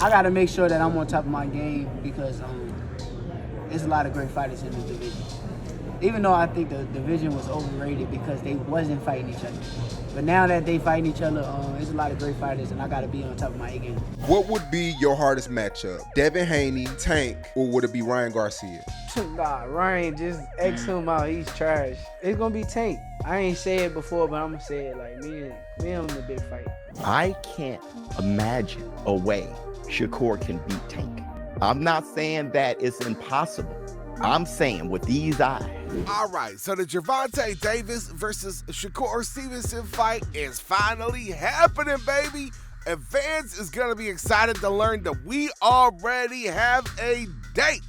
I got to make sure that I'm on top of my game because there's a lot of great fighters in this division. Even though I think the division was overrated because they wasn't fighting each other. But now that they fighting each other, there's a lot of great fighters, and I got to be on top of my A game. What would be your hardest matchup? Devin Haney, Tank, or would it be Ryan Garcia? Nah, Ryan, just X him out. He's trash. It's going to be Tank. I ain't say it before, but I'm going to say it like me and him in a big fight. I can't imagine a way Shakur can beat Tank. I'm not saying that it's impossible. I'm saying with these eyes. All right, so the Gervonta Davis versus Shakur Stevenson fight is finally happening, baby. And fans is going to be excited to learn that we already have a date.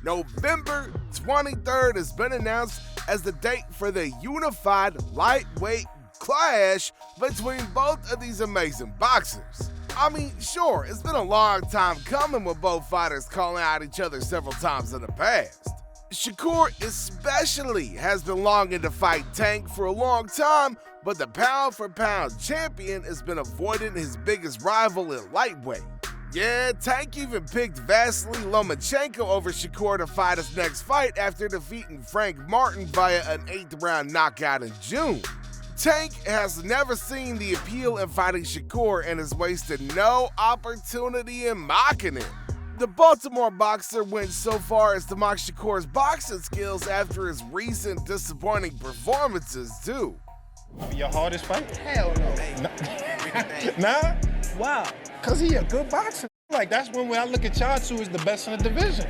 November 23rd has been announced as the date for the unified lightweight clash between both of these amazing boxers. I mean, sure, it's been a long time coming with both fighters calling out each other several times in the past. Shakur especially has been longing to fight Tank for a long time, but the pound-for-pound champion has been avoiding his biggest rival in lightweight. Yeah, Tank even picked Vasily Lomachenko over Shakur to fight his next fight after defeating Frank Martin via an 8th-round knockout in June. Tank has never seen the appeal in fighting Shakur and has wasted no opportunity in mocking him. The Baltimore boxer went so far as to mock Shakur's boxing skills after his recent disappointing performances, too. Your hardest fight? Hell no. Nah? Wow. Because he a good boxer. Like, that's when I look at y'all two as the best in the division.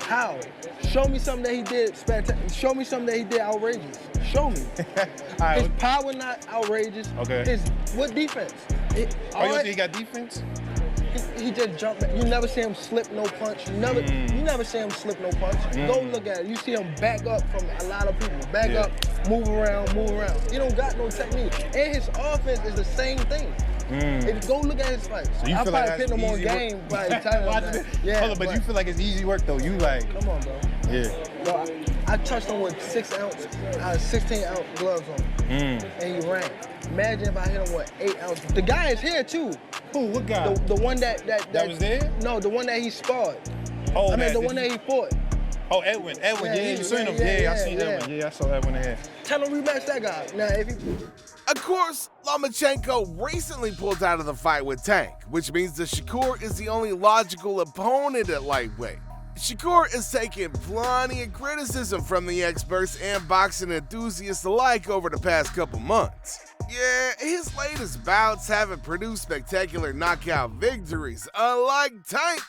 How? Show me something that he did spectacular. Show me something that he did outrageous. Show me. All right. His power not outrageous. Okay. What defense? You don't think he got defense? He just jumped back. You never see him slip no punch. You never see him slip no punch. Go look at it. You see him back up from a lot of people. Back up, move around. He don't got no technique. And his offense is the same thing. If you go look at his fights, So you I feel like probably that's put him on easy game work? by the time. Yeah, Hold on, but you feel like it's easy work though. You like, come on, bro. yeah. Bro, I touched him with 16-ounce gloves on, and he ran. Imagine if I hit him with 8 ounces. The guy is here too. Who? What guy? The one that was there? No, the one that he sparred. Oh, I mean, the one that he fought. Oh, Edwin. Yeah, you seen him. yeah, I seen yeah. Edwin. Yeah, I saw Edwin in here. Tell him rematch that guy. Now, if he... Of course, Lomachenko recently pulled out of the fight with Tank, which means that Shakur is the only logical opponent at lightweight. Shakur is taking plenty of criticism from the experts and boxing enthusiasts alike over the past couple months. Yeah, his latest bouts haven't produced spectacular knockout victories, unlike Tank.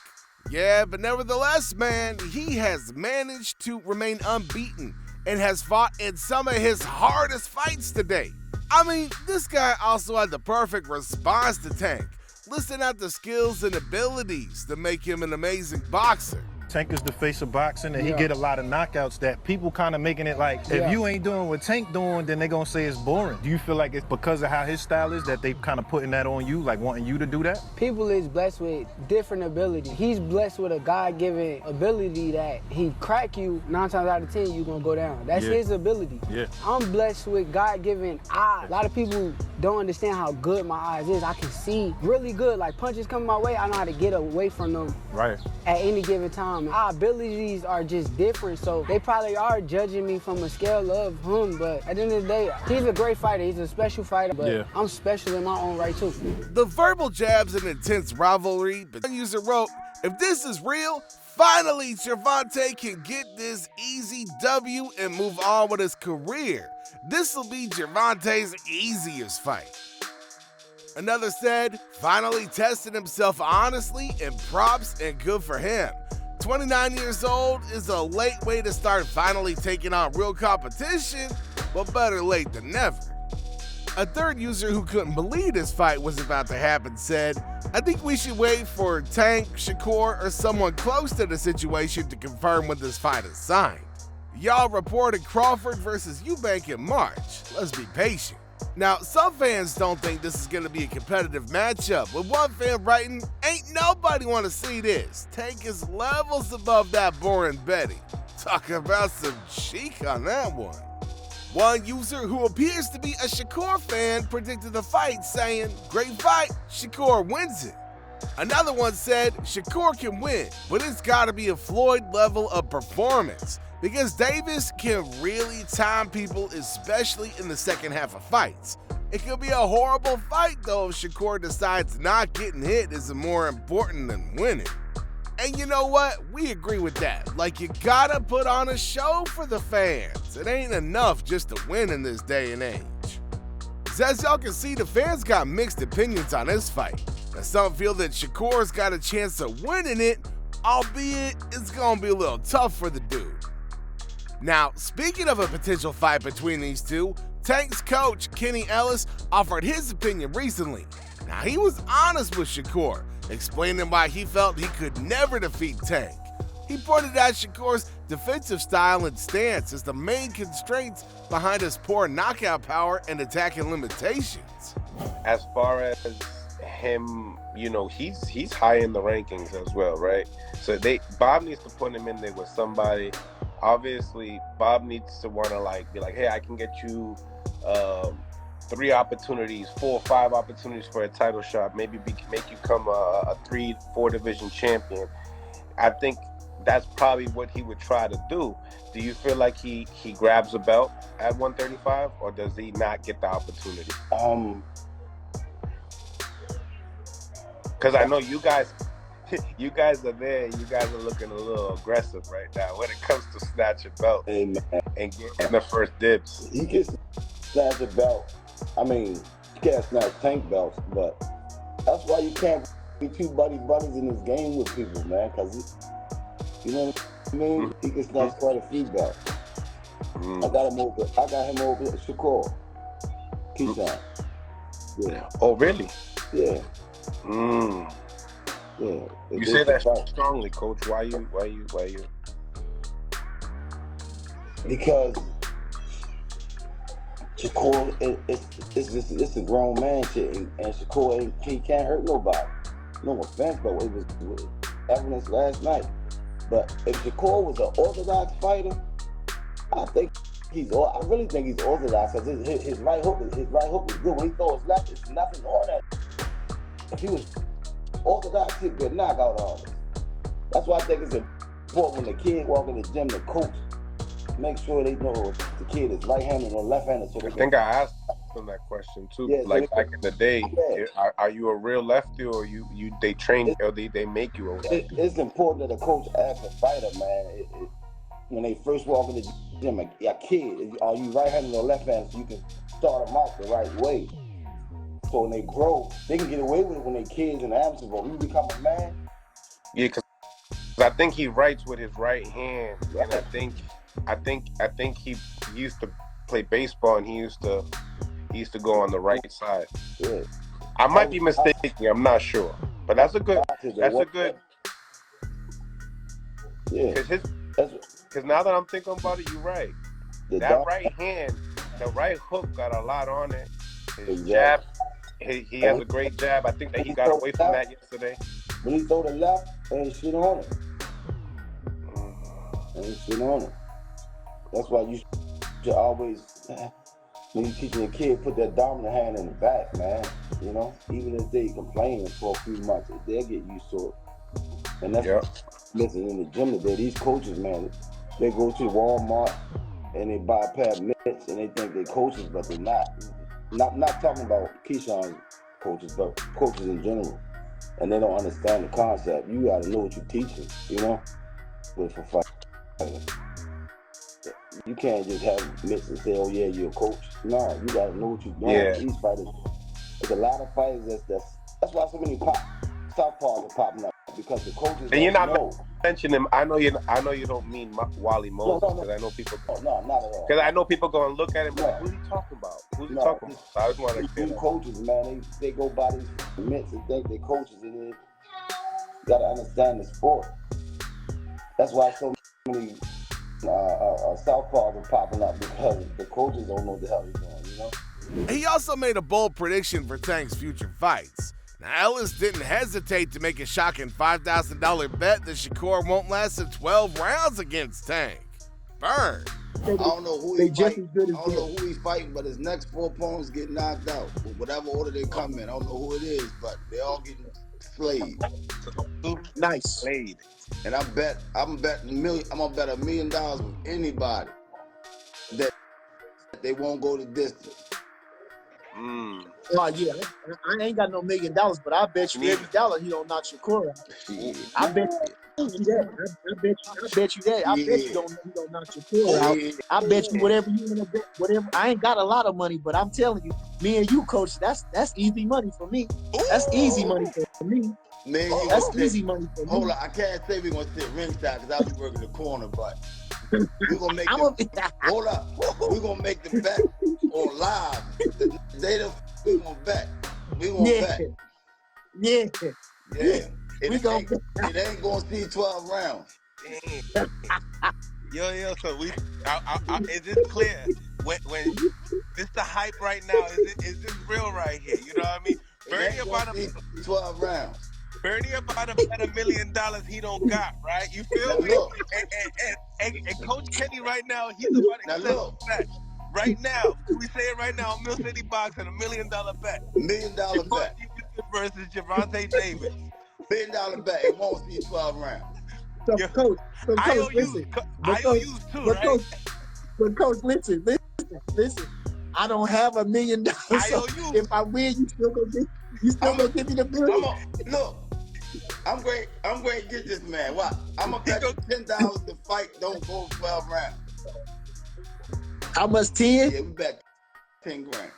Yeah, but nevertheless, man, he has managed to remain unbeaten and has fought in some of his hardest fights to date. I mean, this guy also had the perfect response to Tank, listing out the skills and abilities that make him an amazing boxer. Tank is the face of boxing, and he get a lot of knockouts that people kind of making it like, if you ain't doing what Tank doing, then they gonna say it's boring. Do you feel like it's because of how his style is that they kind of putting that on you, like wanting you to do that? People is blessed with different abilities. He's blessed with a God-given ability that he crack you, 9 times out of 10, you gonna go down. That's his ability. Yeah. I'm blessed with God-given eyes. A lot of people don't understand how good my eyes is. I can see really good. Like punches coming my way, I know how to get away from them Right. at any given time. Our abilities are just different, so they probably are judging me from a scale of him, but at the end of the day, he's a great fighter. He's a special fighter, but I'm special in my own right too. The verbal jabs and intense rivalry, but user wrote, if this is real, finally Gervonta can get this easy W and move on with his career. This will be Gervonta's easiest fight. Another said, finally testing himself honestly, and props and good for him. 29 years old is a late way to start finally taking on real competition, but better late than never. A third user who couldn't believe this fight was about to happen said, I think we should wait for Tank, Shakur, or someone close to the situation to confirm when this fight is signed. Y'all reported Crawford versus Eubank in March. Let's be patient. Now, some fans don't think this is going to be a competitive matchup, with one fan writing, ain't nobody want to see this. Tank is levels above that boring betting. Talk about some cheek on that one. One user who appears to be a Shakur fan predicted the fight, saying, great fight, Shakur wins it. Another one said Shakur can win, but it's gotta be a Floyd level of performance because Davis can really time people, especially in the second half of fights. It could be a horrible fight though if Shakur decides not getting hit is more important than winning. And you know what? We agree with that. Like, you gotta put on a show for the fans. It ain't enough just to win in this day and age. As y'all can see, the fans got mixed opinions on this fight. Now, some feel that Shakur's got a chance of winning it, albeit it's gonna be a little tough for the dude. Now, speaking of a potential fight between these two, Tank's coach, Kenny Ellis, offered his opinion recently. Now, he was honest with Shakur, explaining why he felt he could never defeat Tank. He pointed out Shakur's defensive style and stance as the main constraints behind his poor knockout power and attacking limitations. As far as him, you know, he's high in the rankings as well, right? So Bob needs to put him in there with somebody. Obviously, Bob needs to want to be like, hey, I can get you 3 opportunities, 4 or 5 opportunities for a title shot. Maybe make you come a 3-4 division champion. I think that's probably what he would try to do. Do you feel like he grabs a belt at 135, or does he not get the opportunity? Because I know you guys are there. You guys are looking a little aggressive right now when it comes to snatching belts and getting the first dibs. He gets snatch a belt. I mean, you can't snatch Tank belts, but that's why you can't be two buddies in this game with people, man. Because you know what I mean. He can snatch quite a few belts. I got him over Shakur. Keyshawn. Yeah. Oh, really? Yeah. Yeah. You say that strongly, Coach. Why you? Because Shakur, it's a grown man shit, and Shakur he can't hurt nobody. No offense, but it was evidence last night. But if Shakur was an orthodox fighter, I really think he's orthodox because his right hook is good. When he throws left, it's nothing on that. If he was orthodox, he'd get knockout artists. That's why I think it's important when the kid walk in the gym, the coach make sure they know the kid is right-handed or left-handed. So I think I asked him that question too. Yeah, like back in the day, are you a real lefty, or they train or they make you a lefty? It's important that a coach asks a fighter, man. When they first walk in the gym, a kid, are you right-handed or left-handed, so you can start them out the right way. So when they grow, they can get away with it when they're kids and amateurs. But when you become a man, yeah, because I think he writes with his right hand, and I think he used to play baseball, and he used to go on the right side. Yeah. I might be mistaken. I'm not sure, but that's a good. Yeah. Because now that I'm thinking about it, you're right. That right hand, the right hook got a lot on it. His jab, he has a great jab. I think that he got away from that yesterday. When he throw the left, ain't shit on it. Ain't shit on it. That's why you should always, when you teaching a kid, put that dominant hand in the back, man. You know, even if they complaining for a few months, they'll get used to it. And that's listen, in the gym today, these coaches, man, they go to Walmart and they buy a pair of mitts and they think they're coaches, but they're not. Not talking about Keyshawn's coaches, but coaches in general. And they don't understand the concept. You gotta know what you're teaching, you know? But for fighting. You can't just have mitts and say, oh yeah, you're a coach. No, you gotta know what you're doing. Yeah. These fighters, there's a lot of fighters that's why so many southpaws are popping up, because the coaches and you're not know. Mentioning him. I know you don't mean Wally Moses, because I know people. No, not at all. Because I know people go and look at him. Like, who's he talking about? Who's he talking about? So I just want to say that. Coaches, man, they go by these mitts and think they're coaches, and you gotta understand the sport. That's why so many southpaws are popping up, because the coaches don't know what the hell they're doing, you know? He also made a bold prediction for Tank's future fights. Now, Ellis didn't hesitate to make a shocking $5,000 bet that Shakur won't last in 12 rounds against Tank. Burn. I don't know who he's fighting, but his next 4 opponents get knocked out. Whatever order they come in, I don't know who it is, but they all getting slave. Nice. Played. And I'm gonna bet $1 million with anybody that they won't go the distance. Oh yeah, I ain't got no $1 million, but I bet you every dollar he don't knock Shakur out. Shit. I bet you that. I bet you that. I bet you don't knock Shakur out. I bet you whatever you want to bet, whatever. I ain't got a lot of money, but I'm telling you, me and you, coach, that's easy money for me. That's easy money for me. Man, that's easy money for me. Hold on, I can't say we're gonna sit ringside because I'll be working the corner, but we're gonna make hold up. We're gonna make the bet on live. We're gonna bet. We're gonna bet. Yeah. It ain't gonna see 12 rounds. Yo, so is this clear? When this the hype right now, is this real right here? You know what I mean? Bernie about 12 rounds. Bernie about to bet $1 million he don't got, right? You feel me? And Coach Kenny right now, he's about to bet. Right now, we say it right now, Mill City Boxing, $1 million bet. $1 million bet. Versus Gervonta Davis. $1 million bet. It won't see 12 rounds. So, Coach, listen. IOUs too, right? But Coach, listen. I don't have $1 million. So if I win, you still gonna give me the $1 million. Look, I'm great to get this man. What? I'm gonna bet you $10 the fight don't go 12 rounds. How much? 10? Yeah, we bet 10 grand.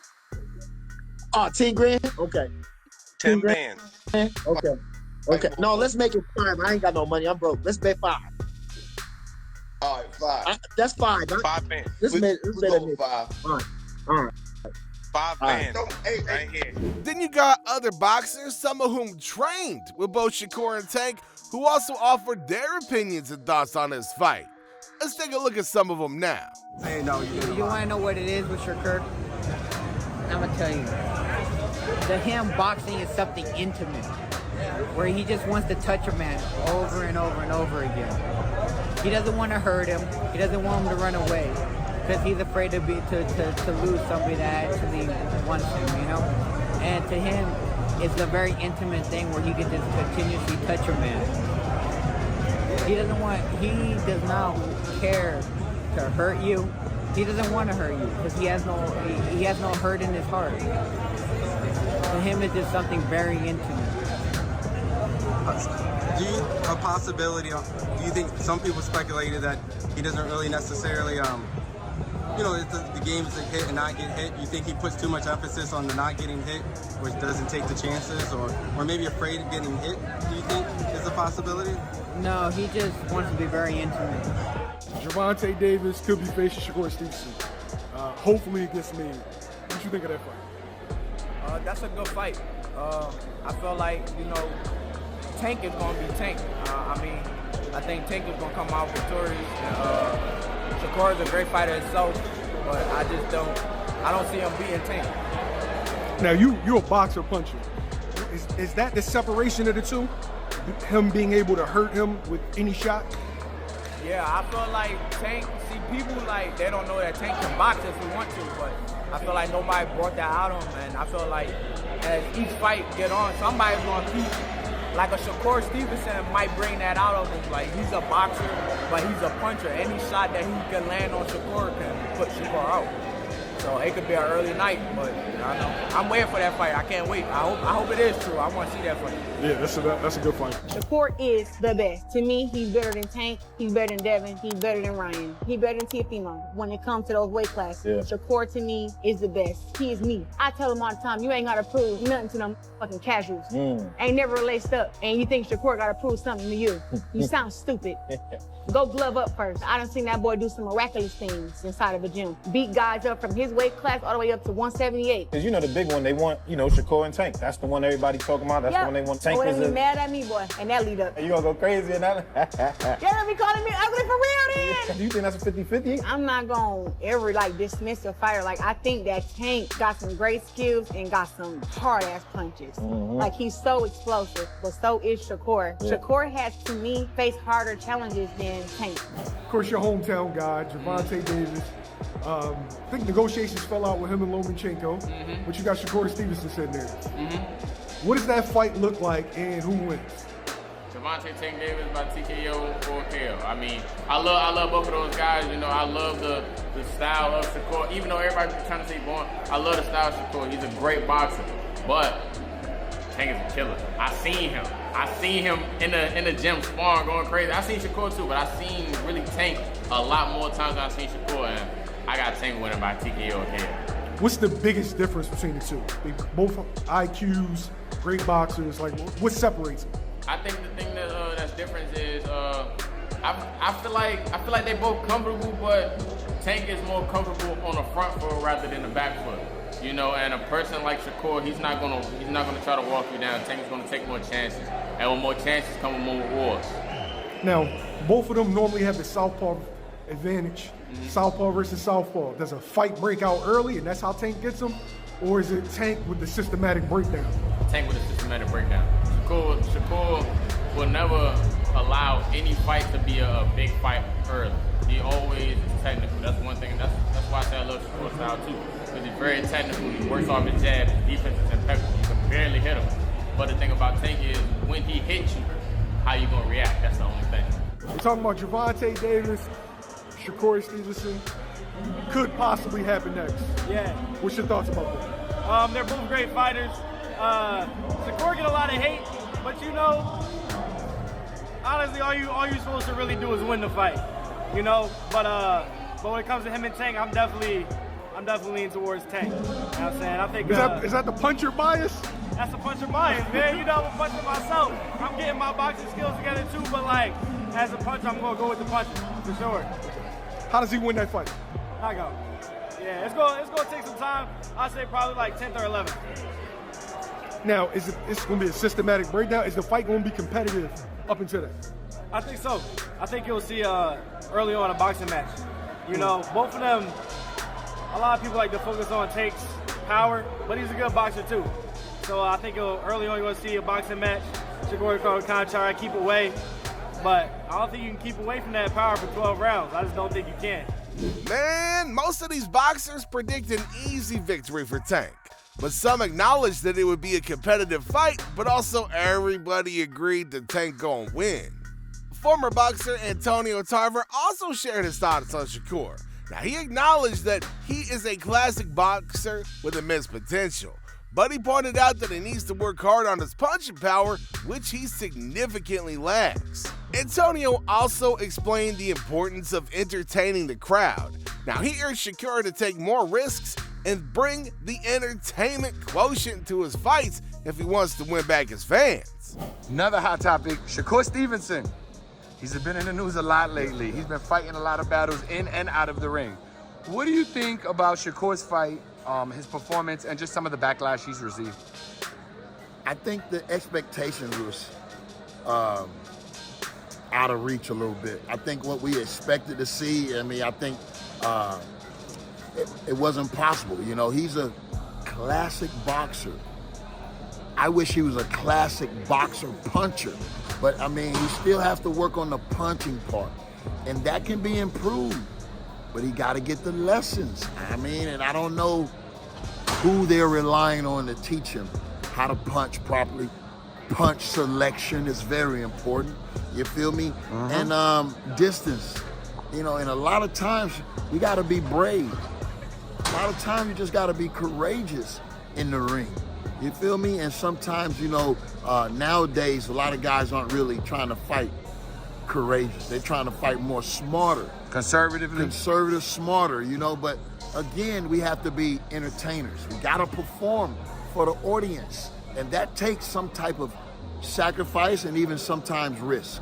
Oh, 10 grand? Okay. 10 bands. Okay. No, let's make it 5. I ain't got no money. I'm broke. Let's bet 5. All right, 5. That's 5. 5 bands. Let's bet 5. All right. 5 bands. Right here. Then you got other boxers, some of whom trained with both Shakur and Tank, who also offered their opinions and thoughts on this fight. Let's take a look at some of them now. You want to know what it is with Shakur? I'm going to tell you. To him, boxing is something intimate, where he just wants to touch a man over and over and over again. He doesn't want to hurt him. He doesn't want him to run away because he's afraid to lose somebody that actually wants him, you know? And to him, it's a very intimate thing where he can just continuously touch a man. He does not care to hurt you. He doesn't want to hurt you because he has no hurt in his heart. To him, it's just something very intimate. Do you think some people speculated that he doesn't really necessarily, the game is a hit and not get hit? You think he puts too much emphasis on the not getting hit, which doesn't take the chances, or maybe afraid of getting hit? Do you think is a possibility? No, he just wants to be very intimate. Gervonta Davis could be facing Shakur Stevenson. Hopefully it gets made. What you think of that fight? That's a good fight. I feel like, Tank is going to be Tank. I think Tank is going to come out victorious. Shakur is a great fighter himself, but I don't see him beating Tank. Now, you're a boxer puncher. Is that the separation of the two? Him being able to hurt him with any shot? Yeah, I feel like Tank, people they don't know that Tank can box if he want to, but I feel like nobody brought that out of him, and I feel like as each fight get on, somebody's going to keep, like a Shakur Stevenson might bring that out of him. Like, he's a boxer, but he's a puncher. Any shot that he can land on Shakur can put Shakur out. So it could be an early night, but I know. I'm waiting for that fight. I can't wait. I hope it is true. I want to see that fight. Yeah, that's a good fight. Shakur is the best. To me, he's better than Tank. He's better than Devin. He's better than Ryan. He's better than Teofimo. When it comes to those weight classes, Shakur to me is the best. He is me. I tell him all the time, you ain't got to prove nothing to them fucking casuals. Ain't never laced up. And you think Shakur got to prove something to you. You sound stupid. Go glove up first. I done seen that boy do some miraculous things inside of a gym. Beat guys up from his weight class all the way up to 178. Because the big one, they want, Shakur and Tank. That's the one everybody talking about. That's the one they want. Tank is be mad at me, boy, and that lead up. You gonna go crazy in that? Yeah, be calling me ugly for real then. Do you think that's a 50-50? I'm not gonna ever dismiss a fighter. I think that Tank got some great skills and got some hard ass punches. He's so explosive, but so is Shakur. Yeah. Shakur has, to me, faced harder challenges than Tank. Of course, your hometown guy, Gervonta Davis. I think negotiations fell out with him and Lomachenko, but you got Shakur Stevenson sitting there. What does that fight look like, and who wins? Gervonta Tank Davis by TKO or KO. I mean, I love both of those guys. You know, I love the style of Shakur. Even though everybody's trying to say born, I love the style of Shakur. He's a great boxer, but Tank is a killer. I seen him in the gym sparring, going crazy. I seen Shakur too, but I seen really Tank a lot more times than I seen Shakur, and I got Tank winning by TKO or KO. What's the biggest difference between the two? They both IQs, great boxers. Like, what separates them? I think the thing that's different is I feel like they both comfortable, but Tank is more comfortable on the front foot rather than the back foot. You know, and a person like Shakur, he's not gonna try to walk you down. Tank's gonna take more chances, and with more chances come with more rewards. Now, both of them normally have the southpaw advantage. Southpaw versus southpaw. Does a fight break out early, and that's how Tank gets them, or is it Tank with the systematic breakdown? Tank with a systematic breakdown. Shakur will never allow any fight to be a big fight early. He always is technical. That's one thing. That's why I say I love Shakur style too. Because he's very technical. He works off his jab. His defense is impeccable. You can barely hit him. But the thing about Tank is when he hits you, how you gonna react? That's the only thing. We're talking about Gervonta Davis, Shakur Stevenson. Could possibly happen next. Yeah. What's your thoughts about that? They're both great fighters. Shakur get a lot of hate, but you know, honestly, all you supposed to really do is win the fight, you know. But when it comes to him and Tank, I'm definitely leaning towards Tank. You know what I'm saying? I think is that the puncher bias? That's the puncher bias, man. You know, I'm punching myself. I'm getting my boxing skills together too, but like as a puncher, I'm gonna go with the puncher for sure. How does he win that fight? Knockout. Yeah, it's gonna take some time. I'd say probably like 10th or 11th. Now, it's going to be a systematic breakdown? Is the fight going to be competitive up until that? I think so. I think you'll see early on a boxing match. You know, both of them, a lot of people like to focus on Tank's power, but he's a good boxer too. So I think early on you're going to see a boxing match. Shakur kind of try to keep away, but I don't think you can keep away from that power for 12 rounds. I just don't think you can. Man, most of these boxers predict an easy victory for Tank. But some acknowledged that it would be a competitive fight, but also everybody agreed that Tank gon' win. Former boxer Antonio Tarver also shared his thoughts on Shakur. Now, he acknowledged that he is a classic boxer with immense potential, but he pointed out that he needs to work hard on his punching power, which he significantly lacks. Antonio also explained the importance of entertaining the crowd. Now, he urged Shakur to take more risks and bring the entertainment quotient to his fights if he wants to win back his fans. Another hot topic, Shakur Stevenson. He's been in the news a lot lately. He's been fighting a lot of battles in and out of the ring. What do you think about Shakur's fight, his performance, and just some of the backlash he's received? I think the expectations was out of reach a little bit. I think what we expected to see, I think it wasn't possible. You know, he's a classic boxer. I wish he was a classic boxer puncher, but he still has to work on the punching part, and that can be improved, but he got to get the lessons. And I don't know who they're relying on to teach him how to punch properly. Punch selection is very important, you feel me? And distance, and a lot of times you got to be brave. A lot of times you just got to be courageous in the ring. You feel me? And sometimes, nowadays, a lot of guys aren't really trying to fight courageous. They're trying to fight more smarter. Conservative, smarter, but again, we have to be entertainers. We got to perform for the audience. And that takes some type of sacrifice and even sometimes risk.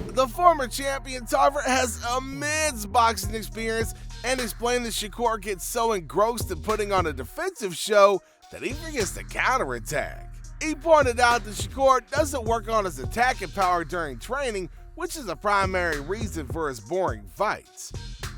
The former champion Tarver has immense boxing experience and explained that Shakur gets so engrossed in putting on a defensive show that he forgets to counterattack. He pointed out that Shakur doesn't work on his attacking power during training, which is a primary reason for his boring fights.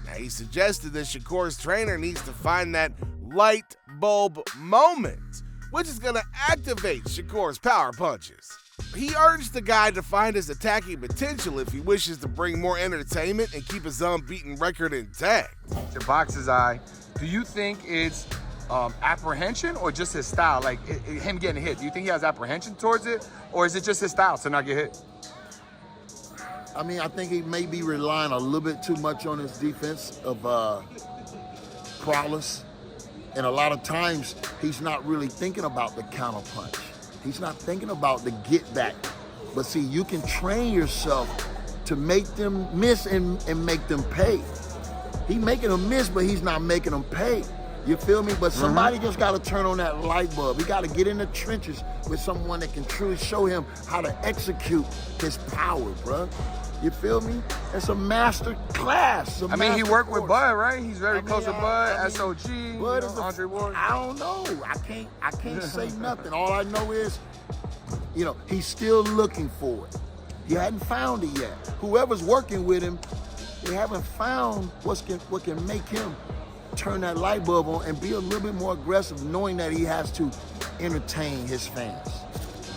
Now, he suggested that Shakur's trainer needs to find that light bulb moment, which is going to activate Shakur's power punches. He urged the guy to find his attacking potential if he wishes to bring more entertainment and keep his unbeaten record intact. to boxer's eye, do you think it's apprehension or just his style? Like him getting hit, do you think he has apprehension towards it, or is it just his style to not get hit? I mean, I think he may be relying a little bit too much on his defense of prowess. And a lot of times, he's not really thinking about the counter punch. He's not thinking about the get back. But see, you can train yourself to make them miss and make them pay. He making them miss, but he's not making them pay. You feel me? But somebody just got to turn on that light bulb. He got to get in the trenches with someone that can truly show him how to execute his power, bro. You feel me? It's a master class. I mean, he worked with Bud, right? He's very close to Bud, SOG, Bud is Andre Ward. I don't know. I can't say nothing. All I know is, you know, he's still looking for it. He hadn't found it yet. Whoever's working with him, they haven't found what can make him turn that light bulb on and be a little bit more aggressive, knowing that he has to entertain his fans.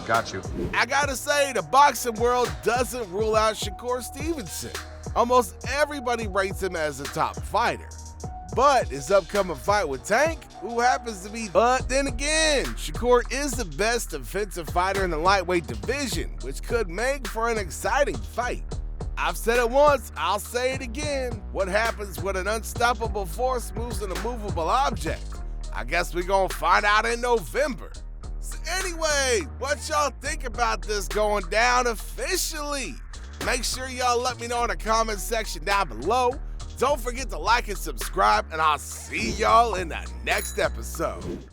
Got you. I gotta say, the boxing world doesn't rule out Shakur Stevenson. Almost everybody rates him as a top fighter. But his upcoming fight with Tank, who happens to be... But then again, Shakur is the best defensive fighter in the lightweight division, which could make for an exciting fight. I've said it once, I'll say it again. What happens when an unstoppable force moves an immovable object? I guess we're gonna find out in November. So anyway, what y'all think about this going down officially? Make sure y'all let me know in the comment section down below. Don't forget to like and subscribe, and I'll see y'all in the next episode.